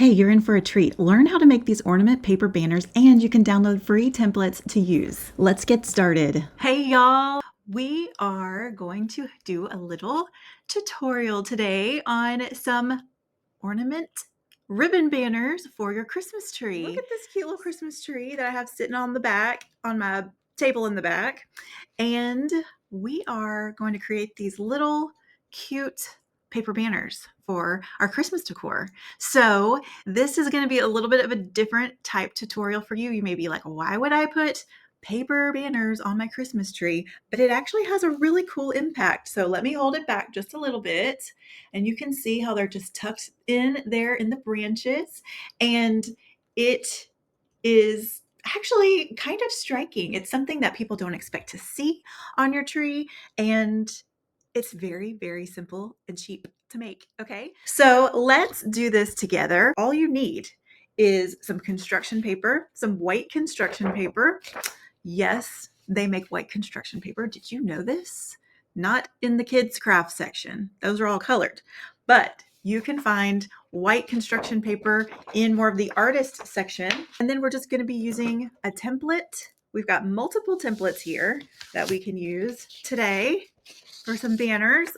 Hey, you're in for a treat. Learn how to make these ornament paper banners and you can download free templates to use. Let's get started. Hey y'all, we are going to do a little tutorial today on some ornament ribbon banners for your Christmas tree. Look at this cute little Christmas tree that I have sitting on the back, on my table in the back. And we are going to create these little cute paper banners for our Christmas decor. So this is going to be a little bit of a different type tutorial for you. You may be like, why would I put paper banners on my Christmas tree? But it actually has a really cool impact. So let me hold it back just a little bit and you can see how they're just tucked in there in the branches. And it is actually kind of striking. It's something that people don't expect to see on your tree, and it's very, very simple and cheap to make, okay? So let's do this together. All you need is some construction paper, some white construction paper. Yes, they make white construction paper. Did you know this? Not in the kids' craft section. Those are all colored, but you can find white construction paper in more of the artist section. And then we're just going to be using a template. We've got multiple templates here that we can use today for some banners.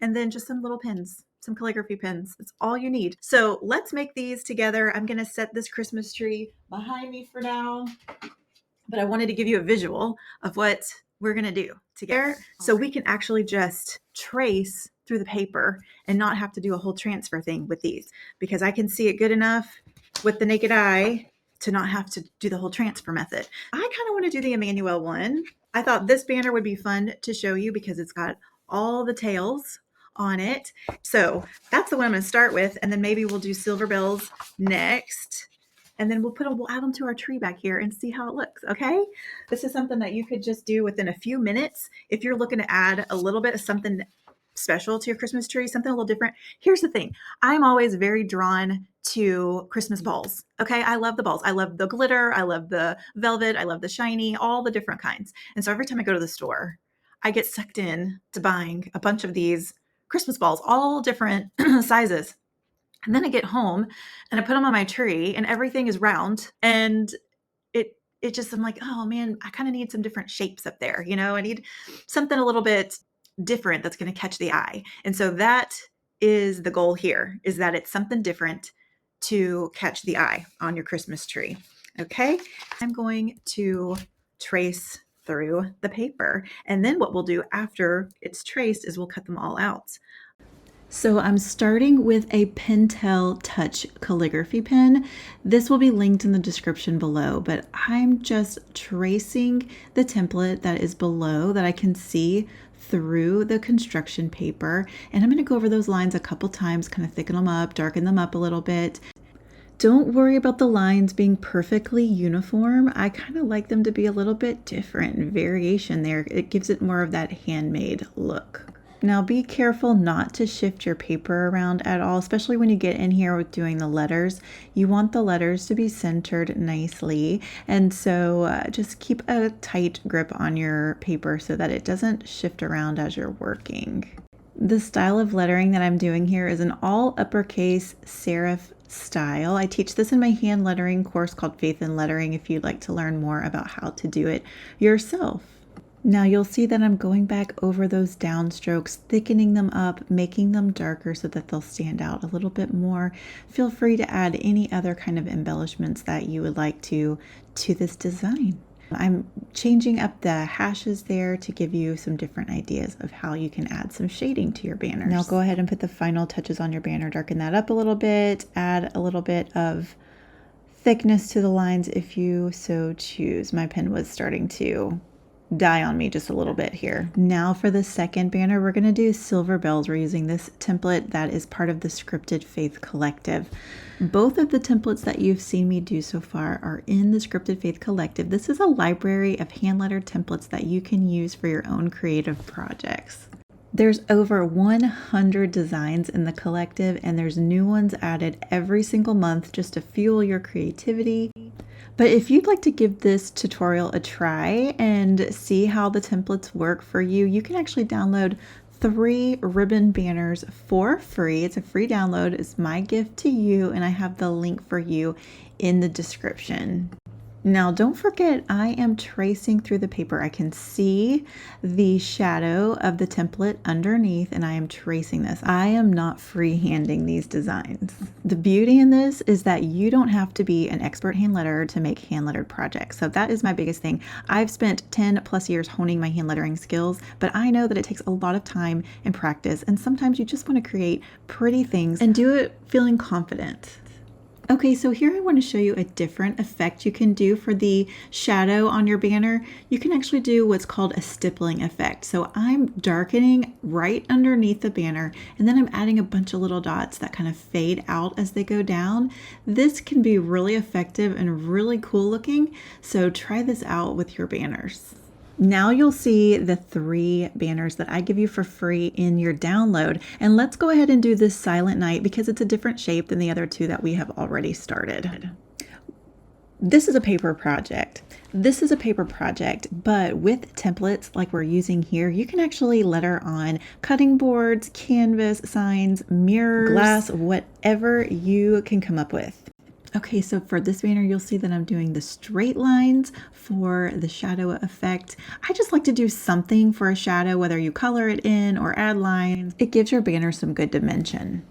And then just some little pins, some calligraphy pins. That's all you need. So let's make these together. I'm going to set this Christmas tree behind me for now, but I wanted to give you a visual of what we're going to do together. So we can actually just trace through the paper and not have to do a whole transfer thing with these, because I can see it good enough with the naked eye to not have to do the whole transfer method. I kind of want to do the Emmanuel one. I thought this banner would be fun to show you because it's got all the tails on it. So that's the one I'm going to start with. And then maybe we'll do silver bells next. And then we'll add them to our tree back here and see how it looks, okay? This is something that you could just do within a few minutes if you're looking to add a little bit of something special to your Christmas tree, something a little different. Here's the thing. I'm always very drawn to Christmas balls, okay? I love the balls. I love the glitter. I love the velvet. I love the shiny, all the different kinds. And so every time I go to the store, I get sucked in to buying a bunch of these Christmas balls, all different sizes. And then I get home and I put them on my tree and everything is round and it just, I'm like, oh man, I kind of need some different shapes up there. You know, I need something a little bit different that's going to catch the eye. And so that is the goal here, is that it's something different to catch the eye on your Christmas tree. Okay. I'm going to trace through the paper. And then what we'll do after it's traced is we'll cut them all out. So I'm starting with a Pentel Touch calligraphy pen. This will be linked in the description below, but I'm just tracing the template that is below that I can see through the construction paper. And I'm going to go over those lines a couple times, kind of thicken them up, darken them up a little bit. Don't worry about the lines being perfectly uniform. I kind of like them to be a little bit different, variation there. It gives it more of that handmade look. Now be careful not to shift your paper around at all, especially when you get in here with doing the letters. You want the letters to be centered nicely. And so just keep a tight grip on your paper so that it doesn't shift around as you're working. The style of lettering that I'm doing here is an all uppercase serif style. I teach this in my hand lettering course called Faith in Lettering if you'd like to learn more about how to do it yourself. Now you'll see that I'm going back over those downstrokes, thickening them up, making them darker so that they'll stand out a little bit more. Feel free to add any other kind of embellishments that you would like to this design. I'm changing up the hashes there to give you some different ideas of how you can add some shading to your banners. Now go ahead and put the final touches on your banner, darken that up a little bit, add a little bit of thickness to the lines if you so choose. My pen was starting to die on me just a little bit here. Now for the second banner, we're going to do silver bells. We're using this template that is part of the Scripted Faith Collective. Both of the templates that you've seen me do so far are in the Scripted Faith Collective. This is a library of hand-lettered templates that you can use for your own creative projects. There's over 100 designs in the collective, and there's new ones added every single month just to fuel your creativity. But if you'd like to give this tutorial a try and see how the templates work for you, you can actually download 3 ribbon banners for free. It's a free download. It's my gift to you, and I have the link for you in the description. Now, don't forget, I am tracing through the paper. I can see the shadow of the template underneath, and I am tracing this. I am not freehanding these designs. The beauty in this is that you don't have to be an expert hand letterer to make hand lettered projects. So that is my biggest thing. I've spent 10 plus years honing my hand lettering skills, but I know that it takes a lot of time and practice, and sometimes you just want to create pretty things and do it feeling confident. Okay, so here I want to show you a different effect you can do for the shadow on your banner. You can actually do what's called a stippling effect. So I'm darkening right underneath the banner, and then I'm adding a bunch of little dots that kind of fade out as they go down. This can be really effective and really cool looking, so try this out with your banners. Now you'll see the 3 banners that I give you for free in your download. And let's go ahead and do this Silent Night because it's a different shape than the other 2 that we have already started. This is a paper project. This is a paper project, but with templates like we're using here, you can actually letter on cutting boards, canvas, signs, mirrors, glass, whatever you can come up with. Okay, so for this banner, you'll see that I'm doing the straight lines for the shadow effect. I just like to do something for a shadow, whether you color it in or add lines. It gives your banner some good dimension.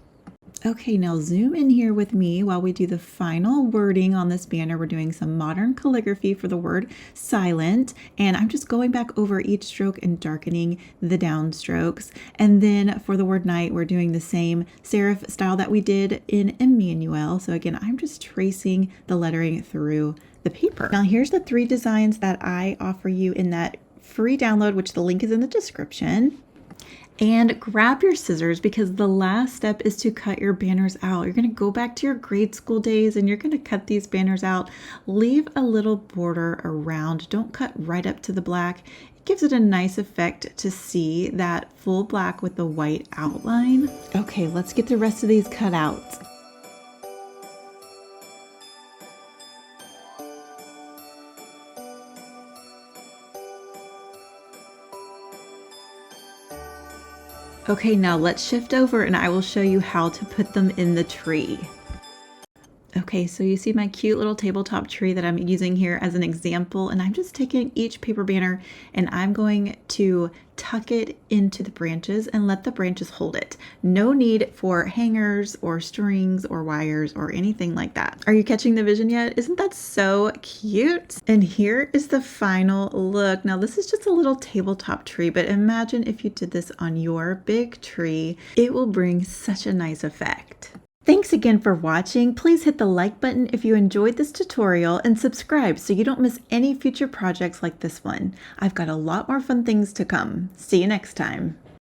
Okay, now zoom in here with me while we do the final wording on this banner. We're doing some modern calligraphy for the word silent, and I'm just going back over each stroke and darkening the downstrokes. And then for the word night, we're doing the same serif style that we did in Emmanuel. So again, I'm just tracing the lettering through the paper. Now here's the 3 designs that I offer you in that free download, which the link is in the description. And grab your scissors because the last step is to cut your banners out. You're going to go back to your grade school days and you're going to cut these banners out. Leave a little border around. Don't cut right up to the black. It gives it a nice effect to see that full black with the white outline. Okay, let's get the rest of these cut out. Okay, now let's shift over and I will show you how to put them in the tree. Okay, so you see my cute little tabletop tree that I'm using here as an example, and I'm just taking each paper banner and I'm going to tuck it into the branches and let the branches hold it. No need for hangers or strings or wires or anything like that. Are you catching the vision yet? Isn't that so cute? And here is the final look. Now this is just a little tabletop tree, but imagine if you did this on your big tree. It will bring such a nice effect. Thanks again for watching. Please hit the like button if you enjoyed this tutorial and subscribe so you don't miss any future projects like this one. I've got a lot more fun things to come. See you next time.